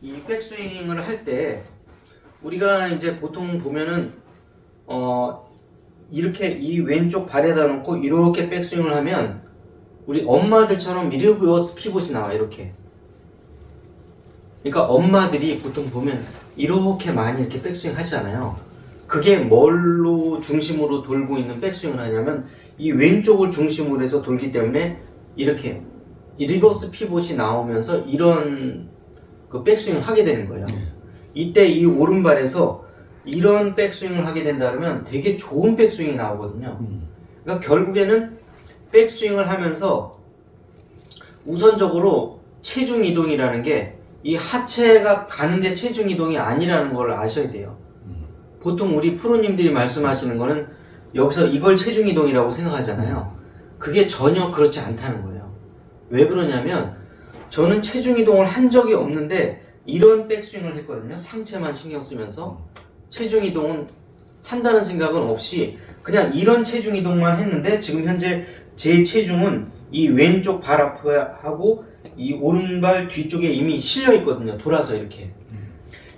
이 백스윙을 할 때 우리가 이제 보통 보면은 이렇게 이 왼쪽 발에다 놓고 이렇게 백스윙을 하면 우리 엄마들처럼 미르브어 스피봇이 나와 이렇게. 그러니까 엄마들이 보통 보면 이렇게 많이 이렇게 백스윙 하시잖아요. 그게 뭘로 중심으로 돌고 있는 백스윙을 하냐면 이 왼쪽을 중심으로 해서 돌기 때문에 이렇게 이 리버스 피봇이 나오면서 이런 그 백스윙을 하게 되는 거예요. 이때 이 오른발에서 이런 백스윙을 하게 된다면 되게 좋은 백스윙이 나오거든요. 그러니까 결국에는 백스윙을 하면서 우선적으로 체중 이동이라는 게 이 하체가 가는 게 체중 이동이 아니라는 걸 아셔야 돼요. 보통 우리 프로님들이 말씀하시는 거는 여기서 이걸 체중 이동이라고 생각하잖아요. 그게 전혀 그렇지 않다는 거예요. 왜 그러냐면 저는 체중 이동을 한 적이 없는데 이런 백스윙을 했거든요. 상체만 신경 쓰면서 체중 이동은 한다는 생각은 없이 그냥 이런 체중 이동만 했는데 지금 현재 제 체중은 이 왼쪽 발 앞하고 이 오른발 뒤쪽에 이미 실려 있거든요. 돌아서 이렇게.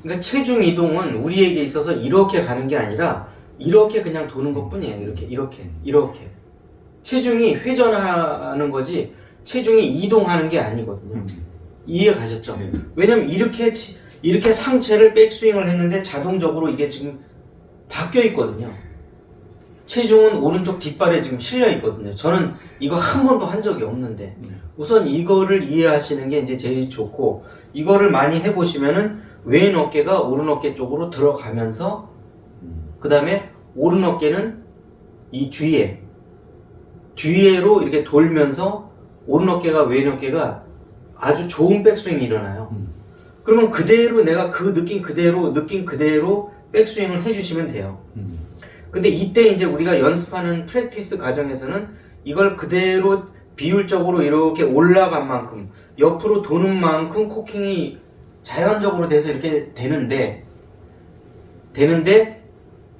그러니까 체중 이동은 우리에게 있어서 이렇게 가는 게 아니라 이렇게 그냥 도는 것 뿐이에요. 이렇게. 체중이 회전하는 거지 체중이 이동하는 게 아니거든요. 이해 가셨죠? 왜냐면 이렇게 상체를 백스윙을 했는데 자동적으로 이게 지금 바뀌어 있거든요. 체중은 오른쪽 뒷발에 지금 실려 있거든요. 저는 이거 한 번도 한 적이 없는데 우선 이거를 이해하시는 게 이제 제일 좋고 이거를 많이 해보시면은 왼 어깨가 오른 어깨 쪽으로 들어가면서 그 다음에 오른 어깨는 이 뒤에로 이렇게 돌면서 오른 어깨가 왼 어깨가 아주 좋은 백스윙이 일어나요. 그러면 그대로 내가 그 느낌 그대로 백스윙을 해주시면 돼요. 근데 이때 이제 우리가 연습하는 프랙티스 과정에서는 이걸 그대로 비율적으로 이렇게 올라간 만큼 옆으로 도는 만큼 코킹이 자연적으로 돼서 이렇게 되는데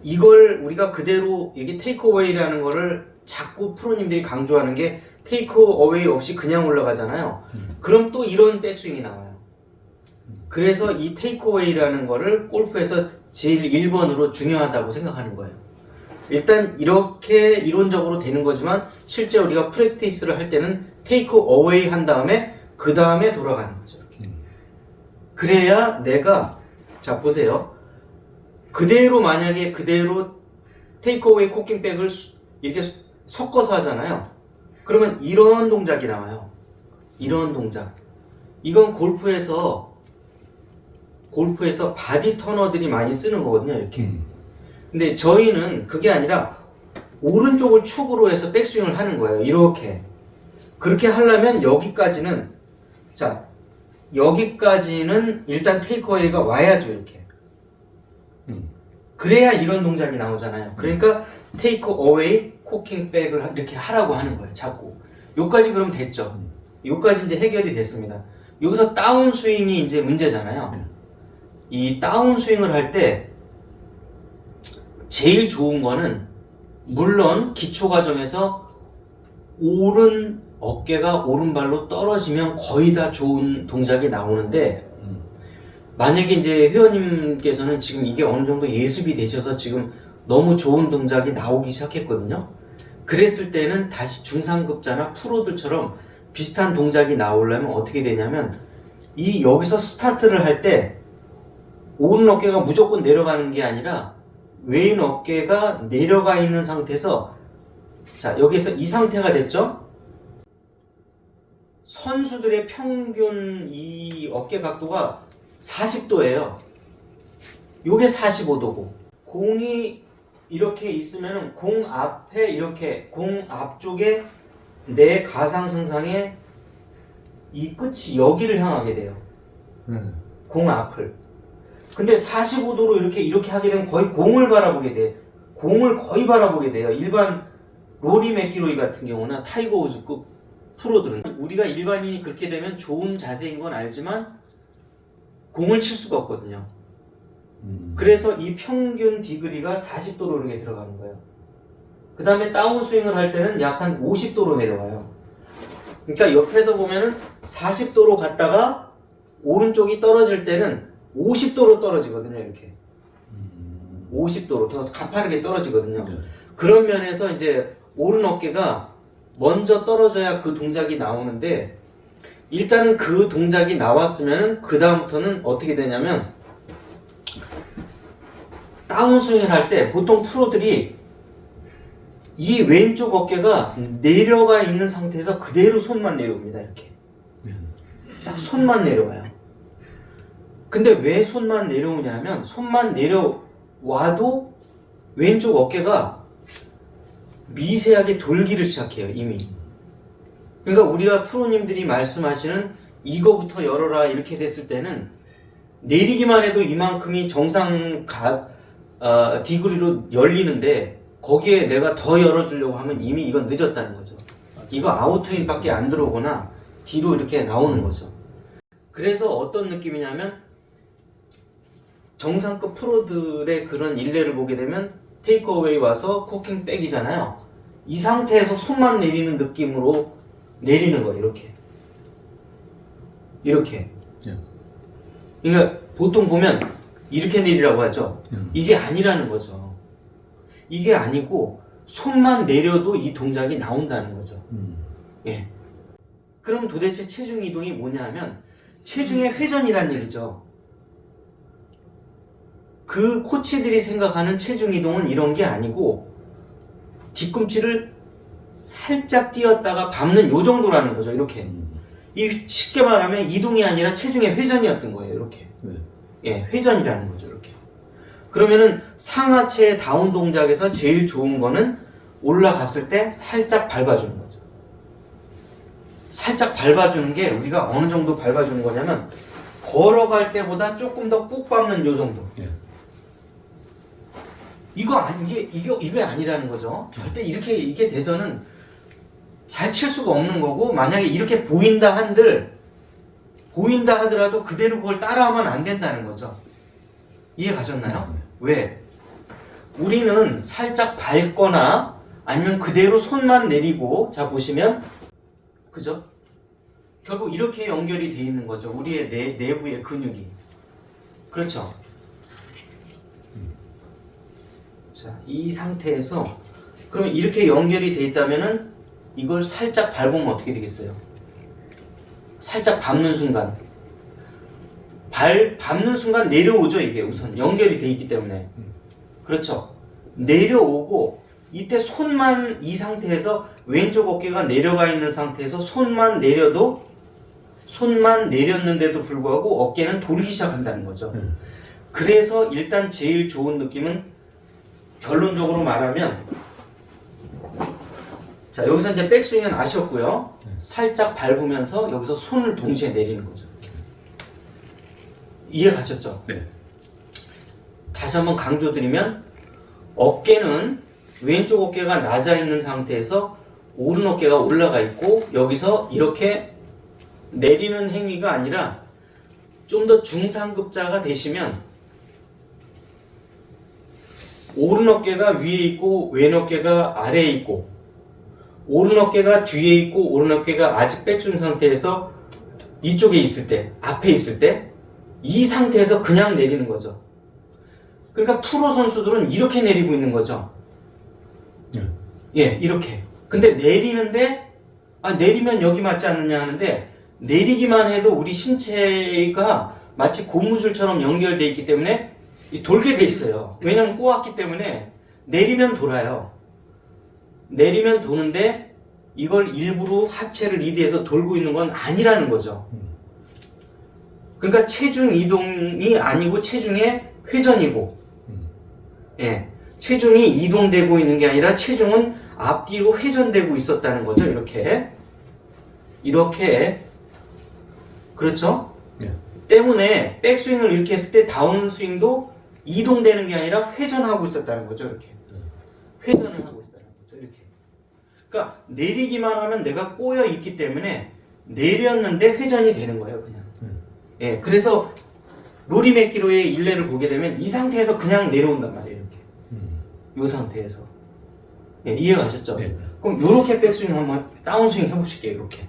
이걸 우리가 그대로 이게 테이크 어웨이라는 거를 자꾸 프로님들이 강조하는 게 테이크 어웨이 없이 그냥 올라가잖아요. 그럼 또 이런 백스윙이 나와요. 그래서 이 테이크 어웨이라는 거를 골프에서 제일 1번으로 중요하다고 생각하는 거예요. 일단 이렇게 이론적으로 되는 거지만 실제 우리가 프랙티스를 할 때는 테이크 어웨이 한 다음에 그 다음에 돌아가는 거죠. 이렇게. 그래야 내가 자 보세요. 만약에 그대로 테이크 어웨이 코킹백을 이렇게 섞어서 하잖아요. 그러면 이런 동작이 나와요. 이런 동작. 이건 골프에서 바디 터너들이 많이 쓰는 거거든요. 이렇게. 근데 저희는 그게 아니라 오른쪽을 축으로 해서 백스윙을 하는 거예요. 이렇게. 그렇게 하려면 여기까지는 일단 테이크어웨이가 와야죠. 이렇게. 그래야 이런 동작이 나오잖아요. 그러니까 테이크어웨이 코킹백을 이렇게 하라고 하는 거예요. 자꾸. 요까지 그럼 됐죠. 요까지 이제 해결이 됐습니다. 여기서 다운스윙이 이제 문제잖아요. 이 다운스윙을 할 때 제일 좋은 거는 물론 기초 과정에서 오른 어깨가 오른발로 떨어지면 거의 다 좋은 동작이 나오는데 만약에 이제 회원님께서는 지금 이게 어느 정도 예습이 되셔서 지금 너무 좋은 동작이 나오기 시작했거든요. 그랬을 때는 다시 중상급자나 프로들처럼 비슷한 동작이 나오려면 어떻게 되냐면 여기서 스타트를 할 때 오른 어깨가 무조건 내려가는 게 아니라 왼 어깨가 내려가 있는 상태에서 여기에서 이 상태가 됐죠? 선수들의 평균 이 어깨 각도가 40도예요. 요게 45도고 공이 이렇게 있으면 공 앞에 이렇게 공 앞쪽에 내 가상선상에 이 끝이 여기를 향하게 돼요. 공 앞을. 근데 45도로 이렇게 하게 되면 거의 공을 바라보게 돼. 공을 거의 바라보게 돼요. 일반 로리 맥기로이 같은 경우나 타이거 우즈급 프로들은 우리가 일반인이 그렇게 되면 좋은 자세인 건 알지만 공을 칠 수가 없거든요. 그래서 이 평균 디그리가 40도로 이렇게 들어가는 거예요. 그 다음에 다운스윙을 할 때는 약 한 50도로 내려와요. 그러니까 옆에서 보면은 40도로 갔다가 오른쪽이 떨어질 때는 50도로 떨어지거든요. 이렇게 50도로 더 가파르게 떨어지거든요. 네. 그런 면에서 이제 오른 어깨가 먼저 떨어져야 그 동작이 나오는데, 일단은 그 동작이 나왔으면 그 다음부터는 어떻게 되냐면, 다운스윙을 할 때 보통 프로들이 이 왼쪽 어깨가 내려가 있는 상태에서 그대로 손만 내려옵니다. 이렇게 딱 손만 내려와요. 근데 왜 손만 내려오냐면, 손만 내려와도 왼쪽 어깨가 미세하게 돌기를 시작해요. 이미. 그러니까 우리가 프로님들이 말씀하시는 이거부터 열어라 이렇게 됐을 때는 내리기만 해도 이만큼이 정상 디그리로 열리는데, 거기에 내가 더 열어주려고 하면 이미 이건 늦었다는 거죠. 이거 아웃스윙밖에 안 들어오거나 뒤로 이렇게 나오는 거죠. 그래서 어떤 느낌이냐면, 정상급 프로들의 그런 일례를 보게 되면 테이크어웨이 와서 코킹 백이잖아요. 이 상태에서 손만 내리는 느낌으로 내리는 거예요. 이렇게. 그러니까 보통 보면 이렇게 내리라고 하죠. 이게 아니라는 거죠. 이게 아니고 손만 내려도 이 동작이 나온다는 거죠. 예. 그럼 도대체 체중 이동이 뭐냐면 체중의 회전이란 얘기죠. 그 코치들이 생각하는 체중 이동은 이런 게 아니고 뒤꿈치를 살짝 띄었다가 밟는 요 정도라는 거죠. 이렇게. 이 쉽게 말하면 이동이 아니라 체중의 회전이었던 거예요. 이렇게. 예, 회전이라는 거죠. 이렇게. 그러면은 상하체의 다운 동작에서 제일 좋은 거는 올라갔을 때 살짝 밟아주는 거죠. 살짝 밟아주는 게 우리가 어느 정도 밟아주는 거냐면 걸어갈 때보다 조금 더 꾹 밟는 요 정도. 이게 아니라는 거죠. 절대 이게 돼서는 잘 칠 수가 없는 거고, 만약에 이렇게 보인다 하더라도 그대로 그걸 따라하면 안 된다는 거죠. 이해 가셨나요? 왜? 우리는 살짝 밟거나 아니면 그대로 손만 내리고, 자 보시면, 그죠? 결국 이렇게 연결이 돼 있는 거죠. 우리의 내부의 근육이. 그렇죠? 자, 이 상태에서 그러면 이렇게 연결이 돼 있다면은 이걸 살짝 밟으면 어떻게 되겠어요? 살짝 밟는 순간 밟는 순간 내려오죠. 이게 우선 연결이 돼 있기 때문에. 그렇죠? 내려오고 이때 손만, 이 상태에서 왼쪽 어깨가 내려가 있는 상태에서 손만 내렸는데도 불구하고 어깨는 돌기 시작한다는 거죠. 그래서 일단 제일 좋은 느낌은, 결론적으로 말하면, 자 여기서 이제 백스윙은 아셨고요. 살짝 밟으면서 여기서 손을 동시에 내리는 거죠. 이렇게. 이해 가셨죠? 네. 다시 한번 강조드리면, 어깨는 왼쪽 어깨가 낮아 있는 상태에서 오른 어깨가 올라가 있고, 여기서 이렇게 내리는 행위가 아니라 좀 더 중상급자가 되시면 오른 어깨가 위에 있고 왼 어깨가 아래에 있고, 오른 어깨가 뒤에 있고 오른 어깨가 아직 백스윙 상태에서 이쪽에 있을 때, 앞에 있을 때, 이 상태에서 그냥 내리는 거죠. 그러니까 프로 선수들은 이렇게 내리고 있는 거죠. 예, 이렇게. 근데 내리는데, 내리면 여기 맞지 않느냐 하는데, 내리기만 해도 우리 신체가 마치 고무줄처럼 연결되어 있기 때문에 돌게 돼 있어요. 왜냐면 꼬았기 때문에 내리면 돌아요. 내리면 도는데 이걸 일부러 하체를 리드해서 돌고 있는 건 아니라는 거죠. 그러니까 체중 이동이 아니고 체중의 회전이고, 예, 체중이 이동되고 있는 게 아니라 체중은 앞뒤로 회전되고 있었다는 거죠. 이렇게. 그렇죠? 네. 때문에 백스윙을 이렇게 했을 때 다운스윙도 이동되는 게 아니라 회전하고 있었다는 거죠. 이렇게. 회전을 하고 있었다는 거죠. 이렇게. 그러니까 내리기만 하면 내가 꼬여 있기 때문에 내렸는데 회전이 되는 거예요. 그냥. 예, 그래서 로리 맥기로의 일례를 보게 되면 이 상태에서 그냥 내려온단 말이에요. 이렇게. 이 상태에서. 예, 이해 가셨죠? 네. 그럼 이렇게 백스윙 한번 다운스윙 해보실게요. 이렇게.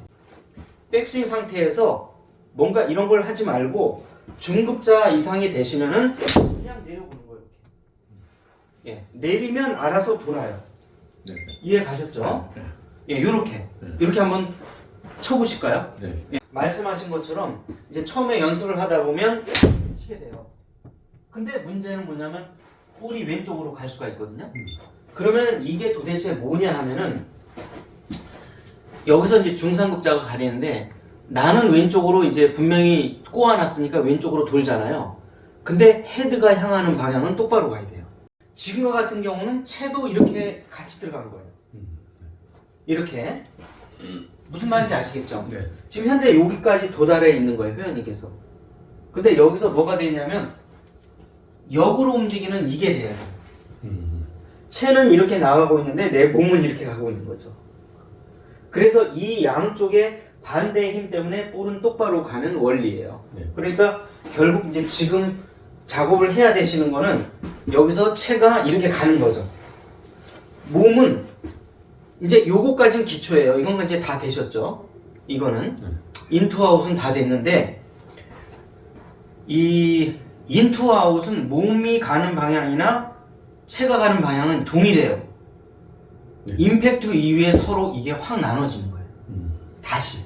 백스윙 상태에서 뭔가 이런 걸 하지 말고 중급자 이상이 되시면은 그냥 내려보는 거예요. 이렇게. 예, 내리면 알아서 돌아요. 네. 이해 가셨죠? 네. 예, 요렇게. 네. 이렇게 한번 쳐보실까요? 네. 예, 말씀하신 것처럼 이제 처음에 연습을 하다 보면 치게 돼요. 근데 문제는 뭐냐면 볼이 왼쪽으로 갈 수가 있거든요. 그러면 이게 도대체 뭐냐 하면은 여기서 이제 중상급자가 가리는데 나는 왼쪽으로 이제 분명히 꼬아놨으니까 왼쪽으로 돌잖아요. 근데 헤드가 향하는 방향은 똑바로 가야 돼요. 지금과 같은 경우는 채도 이렇게 같이 들어간 거예요. 이렇게. 무슨 말인지 아시겠죠? 네. 지금 현재 여기까지 도달해 있는 거예요, 회원님께서. 근데 여기서 뭐가 되냐면 역으로 움직이는 이게 돼야 돼요. 채는 이렇게 나가고 있는데 내 몸은 이렇게 가고 있는 거죠. 그래서 이 양쪽의 반대의 힘 때문에 볼은 똑바로 가는 원리예요. 네. 그러니까 결국 이제 지금 작업을 해야 되시는 거는 여기서 채가 이렇게 가는 거죠. 몸은 이제 요거까지는 기초예요. 이건 이제 다 되셨죠. 이거는 인투아웃은 다 됐는데 이 인투아웃은 몸이 가는 방향이나 채가 가는 방향은 동일해요. 네. 임팩트 이후에 서로 이게 확 나눠지는 거예요. 다시.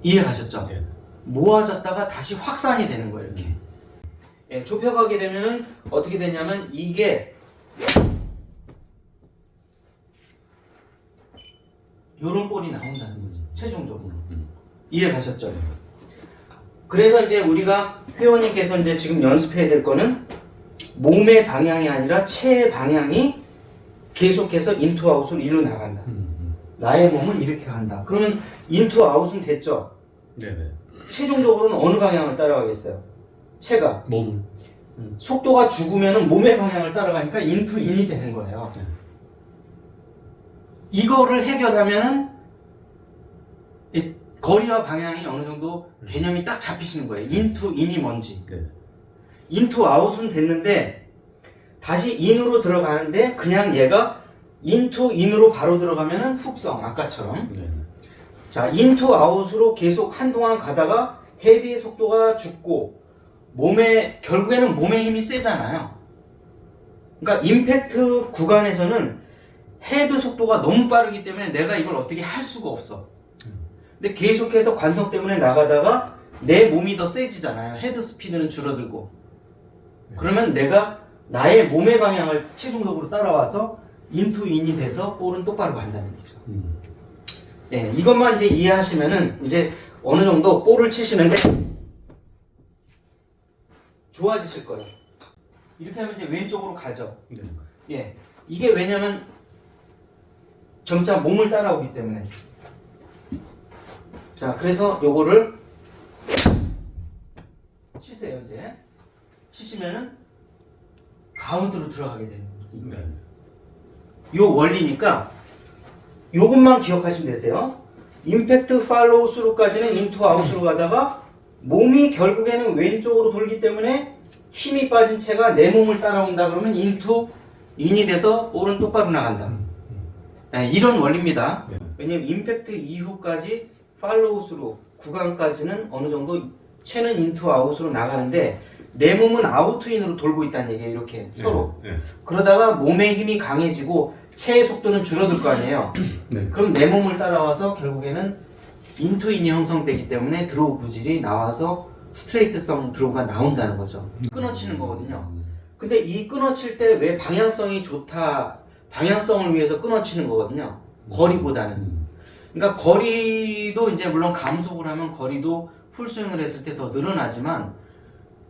이해 가셨죠? 네. 모아졌다가 다시 확산이 되는 거예요. 이렇게. 예, 좁혀가게 되면은 어떻게 되냐면 이게 요런 볼이 나온다는 거죠. 최종적으로. 이해 가셨죠? 그래서 이제 우리가 회원님께서 이제 지금 연습해야 될 거는 몸의 방향이 아니라 체의 방향이 계속해서 인투아웃으로 일로 나간다. 나의 몸은 이렇게 간다. 그러면 인투아웃은 됐죠? 네네. 최종적으로는 어느 방향을 따라가겠어요? 체가. 몸. 속도가 죽으면 몸의 방향을 따라가니까 인투 인이 되는 거예요. 이거를 해결하면은 이 거리와 방향이 어느 정도 개념이 딱 잡히시는 거예요. 인투 인이 뭔지. 네. 인투 아웃은 됐는데 다시 인으로 들어가는데 그냥 얘가 인투 인으로 바로 들어가면은 훅성 아까처럼. 네. 자, 인투 아웃으로 계속 한동안 가다가 헤드의 속도가 죽고 결국에는 몸의 힘이 세잖아요. 그러니까 임팩트 구간에서는 헤드 속도가 너무 빠르기 때문에 내가 이걸 어떻게 할 수가 없어. 근데 계속해서 관성 때문에 나가다가 내 몸이 더 세지잖아요. 헤드 스피드는 줄어들고. 그러면 내가 나의 몸의 방향을 최종적으로 따라와서 인투 인이 돼서 볼은 똑바로 간다는 얘기죠. 예, 이것만 이제 이해하시면은 이제 어느 정도 볼을 치시는데 좋아지실 거예요. 이렇게 하면 이제 왼쪽으로 가죠. 네. 예, 이게 왜냐면 점차 몸을 따라오기 때문에. 자, 그래서 요거를 치세요. 이제 치시면은 가운데로 들어가게 되는 거예요. 네. 요 원리니까 요것만 기억하시면 되세요. 임팩트 팔로우 스루까지는 인투 아웃으로 가다가 몸이 결국에는 왼쪽으로 돌기 때문에 힘이 빠진 채가 내 몸을 따라온다 그러면 인투 인이 돼서 볼은 똑바로 나간다. 네, 이런 원리입니다. 네. 왜냐면 임팩트 이후까지 팔로우 스루 구간까지는 어느 정도 채는 인투 아웃으로 나가는데 내 몸은 아우트 인으로 돌고 있다는 얘기예요. 이렇게 서로. 네. 그러다가 몸의 힘이 강해지고 체의 속도는 줄어들 거 아니에요. 네. 그럼 내 몸을 따라와서 결국에는 인투인이 형성되기 때문에 드로우 구질이 나와서 스트레이트성 드로우가 나온다는 거죠. 끊어치는 거거든요. 근데 이 끊어칠 때 왜 방향성이 좋다, 방향성을 위해서 끊어치는 거거든요. 거리보다는. 그러니까 거리도 이제 물론 감속을 하면 거리도 풀스윙을 했을 때 더 늘어나지만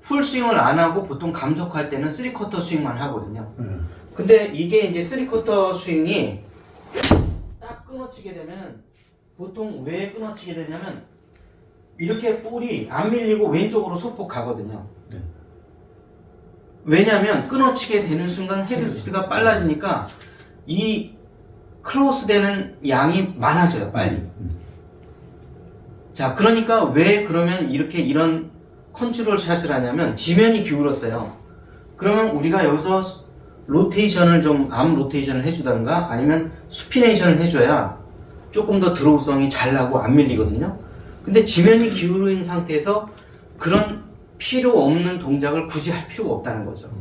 풀스윙을 안 하고 보통 감속할 때는 3쿼터 스윙만 하거든요. 근데 이게 이제 3쿼터 스윙이 딱 끊어치게 되면 보통 왜 끊어치게 되냐면 이렇게 볼이 안 밀리고 왼쪽으로 소폭 가거든요. 네. 왜냐하면 끊어치게 되는 순간 헤드 스피드가 빨라지니까 이 크로스 되는 양이 많아져요, 빨리. 자, 그러니까 왜 그러면 이런 컨트롤 샷을 하냐면 지면이 기울었어요. 그러면 우리가 여기서 로테이션을 좀 암 로테이션을 해주던가 아니면 수피네이션을 해줘야 조금 더 드로우성이 잘 나고 안 밀리거든요. 근데 지면이 기울어있는 상태에서 그런 필요 없는 동작을 굳이 할 필요가 없다는 거죠.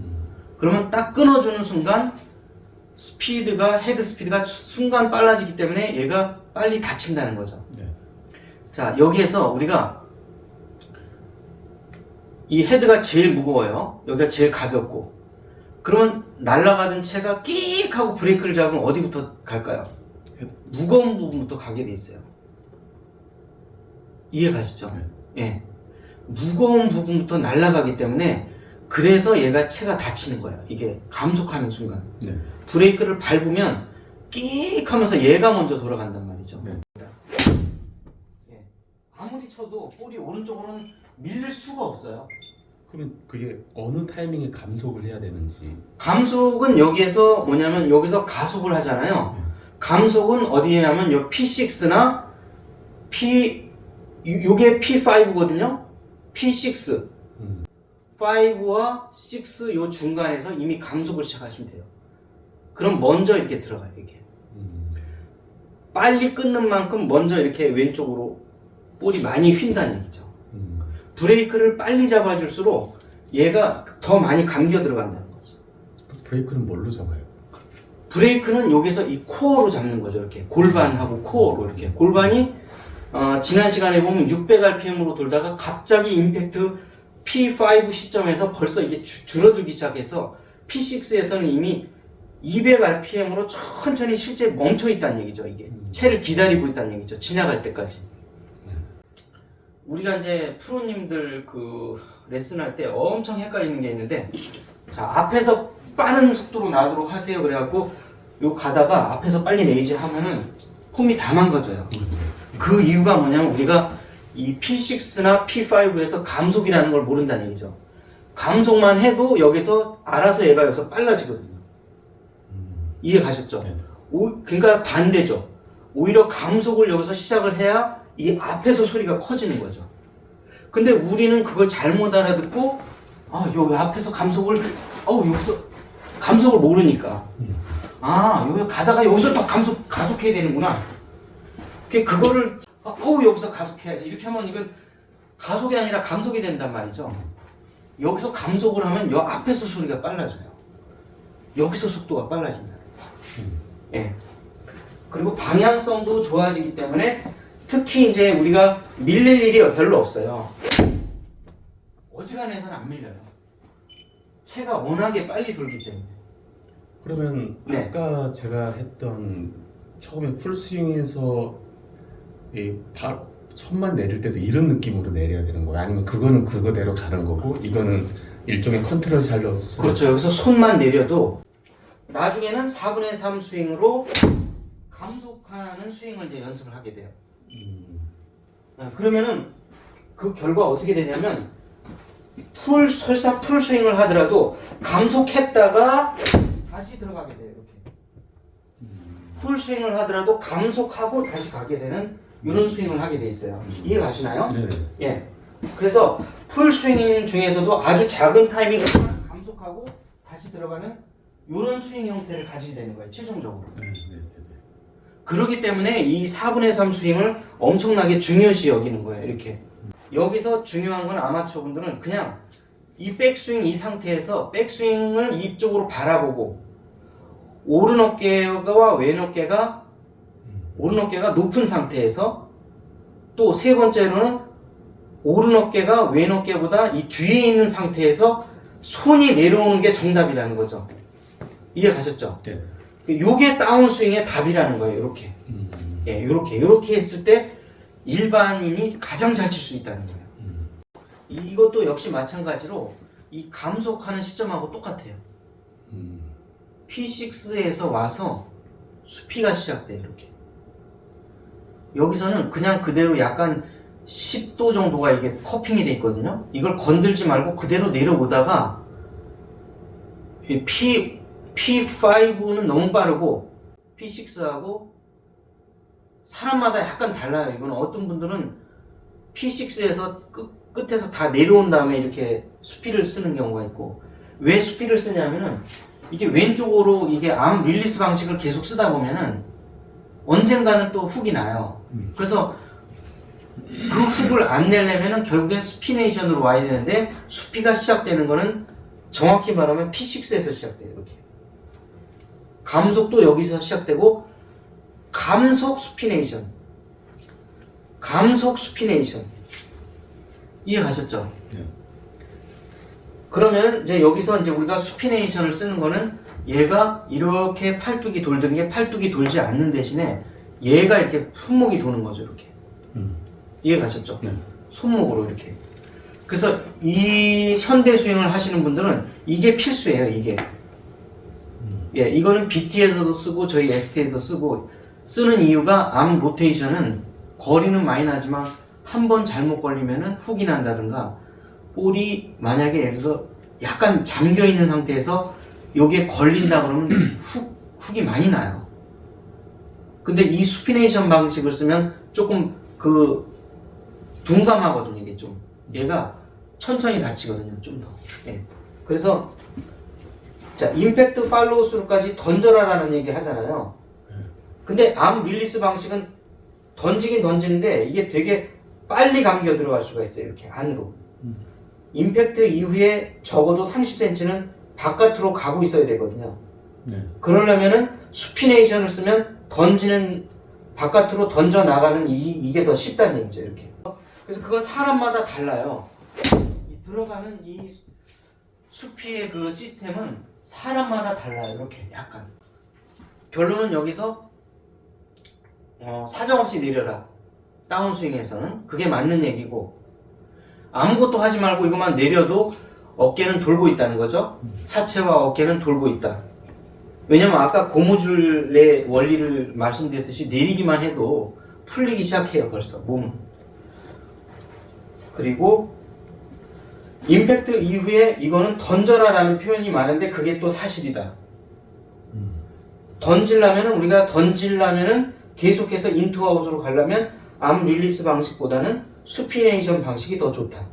그러면 딱 끊어주는 순간 헤드 스피드가 순간 빨라지기 때문에 얘가 빨리 닫힌다는 거죠. 네. 자, 여기에서 우리가 이 헤드가 제일 무거워요. 여기가 제일 가볍고. 그러면 날아가던 채가 끼익 하고 브레이크를 잡으면 어디부터 갈까요? 무거운 부분부터 가게 돼 있어요. 이해 가시죠? 네. 예. 무거운 부분부터 날아가기 때문에 그래서 얘가 채가 닫히는 거예요. 이게 감속하는 순간. 네. 브레이크를 밟으면 끼익 하면서 얘가 먼저 돌아간단 말이죠. 네. 예. 아무리 쳐도 볼이 오른쪽으로는 밀릴 수가 없어요. 그러면 그게 어느 타이밍에 감속을 해야 되는지. 감속은 여기에서 뭐냐면 여기서 가속을 하잖아요. 감속은 어디에 하면 요 P6나 요게 P5거든요. P6 5와 6 요 중간에서 이미 감속을 시작하시면 돼요. 그럼 먼저 이렇게 들어가요. 이게 빨리 끊는 만큼 먼저 이렇게 왼쪽으로 볼이 많이 휜다는 얘기죠. 브레이크를 빨리 잡아줄수록 얘가 더 많이 감겨 들어간다는 거죠. 브레이크는 뭘로 잡아요? 브레이크는 여기서 이 코어로 잡는 거죠. 이렇게 골반하고 코어로 이렇게 골반이 지난 시간에 보면 600rpm으로 돌다가 갑자기 임팩트 P5 시점에서 벌써 이게 줄어들기 시작해서 P6에서는 이미 200rpm으로 천천히 실제 멈춰 있다는 얘기죠. 이게 채를 기다리고 있다는 얘기죠. 지나갈 때까지. 우리가 이제 프로님들 그 레슨할 때 엄청 헷갈리는 게 있는데, 자, 앞에서 빠른 속도로 나도록 하세요. 그래갖고 요 가다가 앞에서 빨리 내리지 하면은 폼이 다 망가져요. 그 이유가 뭐냐면 우리가 이 P6나 P5에서 감속이라는 걸 모른다는 얘기죠. 감속만 해도 여기서 알아서 얘가 여기서 빨라지거든요. 이해 가셨죠? 네. 그러니까 반대죠. 오히려 감속을 여기서 시작을 해야 이 앞에서 소리가 커지는 거죠. 근데 우리는 그걸 잘못 알아듣고 여기 앞에서 감속을 여기서 감속을 모르니까 여기 가다가 여기서 더 가속해야 되는구나. 그거를 여기서 가속해야지 이렇게 하면 이건 가속이 아니라 감속이 된단 말이죠. 여기서 감속을 하면 여 앞에서 소리가 빨라져요. 여기서 속도가 빨라진다. 예. 그리고 방향성도 좋아지기 때문에 특히 이제 우리가 밀릴 일이 별로 없어요. 어지간해서는 안 밀려요. 채가 워낙에 빨리 돌기 때문에. 그러면 네. 아까 제가 했던 처음에 풀스윙에서 손만 내릴 때도 이런 느낌으로 내려야 되는 거예요? 아니면 그거는 그거대로 가는 거고 이거는 일종의 컨트롤 샬롯? 그렇죠. 여기서 손만 내려도 나중에는 4분의 3 스윙으로 감속하는 스윙을 이제 연습을 하게 돼요. 그러면은 그 결과 어떻게 되냐면 설사 풀 스윙을 하더라도 감속했다가 다시 들어가게 돼요. 이렇게 풀 스윙을 하더라도 감속하고 다시 가게 되는 이런 스윙을 하게 돼 있어요. 이해 가시나요? 네. 예. 그래서 풀 스윙 중에서도 아주 작은 타이밍을 감속하고 다시 들어가는 이런 스윙 형태를 가지게 되는 거예요. 최종적으로. 그렇기 때문에 이 4분의 3 스윙을 엄청나게 중요시 여기는 거예요. 이렇게. 여기서 중요한 건 아마추어 분들은 그냥 이 백스윙 이 상태에서 백스윙을 이쪽으로 바라보고 오른 어깨와 왼 어깨가 오른 어깨가 높은 상태에서 또 세 번째로는 오른 어깨가 왼 어깨보다 이 뒤에 있는 상태에서 손이 내려오는 게 정답이라는 거죠. 이해 가셨죠? 네. 요게 다운스윙의 답이라는 거예요. 이렇게. 예, 이렇게 했을 때 일반인이 가장 잘 칠 수 있다는 거예요. 이것도 역시 마찬가지로 이 감속하는 시점하고 똑같아요. P6에서 와서 수피가 시작돼요. 이렇게. 여기서는 그냥 그대로 약간 10도 정도가 이게 커핑이 돼 있거든요. 이걸 건들지 말고 그대로 내려오다가 P5는 너무 빠르고 P6하고 사람마다 약간 달라요. 이거는 어떤 분들은 P6에서 끝에서 다 내려온 다음에 이렇게 수피를 쓰는 경우가 있고, 왜 수피를 쓰냐면은 이게 왼쪽으로 이게 암 릴리스 방식을 계속 쓰다 보면은 언젠가는 또 훅이 나요. 그래서 그 훅을 안 내려면은 결국엔 수피네이션으로 와야 되는데 수피가 시작되는 거는 정확히 말하면 P6에서 시작돼요. 이렇게 감속도 여기서 시작되고 감속 수피네이션 이해가셨죠? 네. 그러면 이제 여기서 이제 우리가 수피네이션을 쓰는 거는 얘가 이렇게 팔뚝이 돌던 게 팔뚝이 돌지 않는 대신에 얘가 이렇게 손목이 도는 거죠. 이렇게 이해가셨죠? 네. 손목으로 이렇게. 그래서 이 현대 스윙을 하시는 분들은 이게 필수예요. 이게. 예, 이거는 BT에서도 쓰고 저희 ST에도 쓰고 쓰는 이유가 암 로테이션은 거리는 많이 나지만 한 번 잘못 걸리면은 훅이 난다든가 볼이 만약에 예를 들어서 약간 잠겨 있는 상태에서 여기에 걸린다 그러면 훅이 많이 나요. 근데 이 수피네이션 방식을 쓰면 조금 둔감하거든요. 이게 좀 얘가 천천히 닫히거든요. 좀 더. 예. 그래서 자 임팩트 팔로우 스루까지 던져라라는 얘기 하잖아요. 근데 암 릴리스 방식은 던지긴 던지는데 이게 되게 빨리 감겨 들어갈 수가 있어요. 이렇게 안으로. 임팩트 이후에 적어도 30cm는 바깥으로 가고 있어야 되거든요. 네. 그러려면은 수피네이션을 쓰면 던지는 바깥으로 던져 나가는 이게 더 쉽다는 얘기죠. 이렇게. 그래서 그건 사람마다 달라요. 들어가는 이 수피의 그 시스템은 사람마다 달라요. 이렇게 약간. 결론은 여기서 사정없이 내려라. 다운스윙에서는 그게 맞는 얘기고 아무것도 하지 말고 이것만 내려도 어깨는 돌고 있다는 거죠. 하체와 어깨는 돌고 있다. 왜냐면 아까 고무줄의 원리를 말씀드렸듯이 내리기만 해도 풀리기 시작해요. 벌써 몸은. 그리고 임팩트 이후에 이거는 던져라라는 표현이 많은데 그게 또 사실이다. 던지려면은 계속해서 인투아웃으로 가려면 암 릴리스 방식보다는 수피네이션 방식이 더 좋다.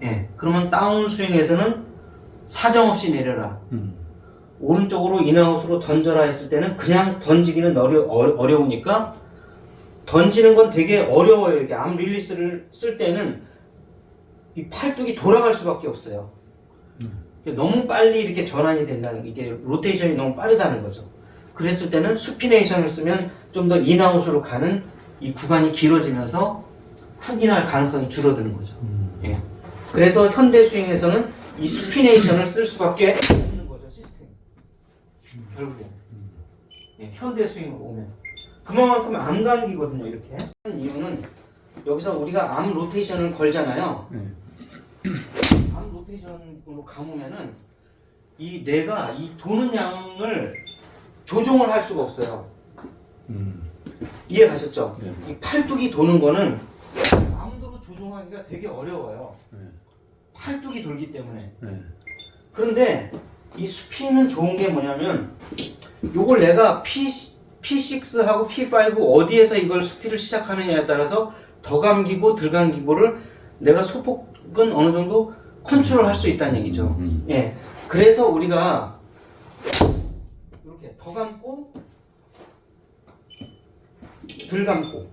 예, 그러면 다운 스윙에서는 사정없이 내려라. 오른쪽으로 인아웃으로 던져라 했을 때는 그냥 던지기는 어려우니까 던지는 건 되게 어려워요. 이렇게 암 릴리스를 쓸 때는 이 팔뚝이 돌아갈 수밖에 없어요. 너무 빨리 이렇게 전환이 된다는 이게 로테이션이 너무 빠르다는 거죠. 그랬을 때는 수피네이션을 쓰면 좀 더 인아웃으로 가는 이 구간이 길어지면서 훅이 날 가능성이 줄어드는 거죠. 예. 그래서 현대 스윙에서는 이 수피네이션을 쓸 수밖에 없는 거죠, 시스템. 결국에. 예, 현대 스윙으로 오면. 그만큼 안 감기거든요, 이렇게. 이유는 여기서 우리가 암 로테이션을 걸잖아요. 암 로테이션으로 감으면은 이 뇌가 이 도는 양을 조종을 할 수가 없어요. 이해 가셨죠? 네. 이 팔뚝이 도는 거는 마음대로 조종하기가 되게 어려워요. 팔뚝이 돌기 때문에. 그런데 이 수피는 좋은 게 뭐냐면 요걸 내가 P6하고 P5 어디에서 이걸 수피를 시작하느냐에 따라서 더 감기고 덜 감기고를 내가 소폭은 어느 정도 컨트롤 할 수 있다는 얘기죠. 예. 그래서 우리가 이렇게 더 감고 덜 감고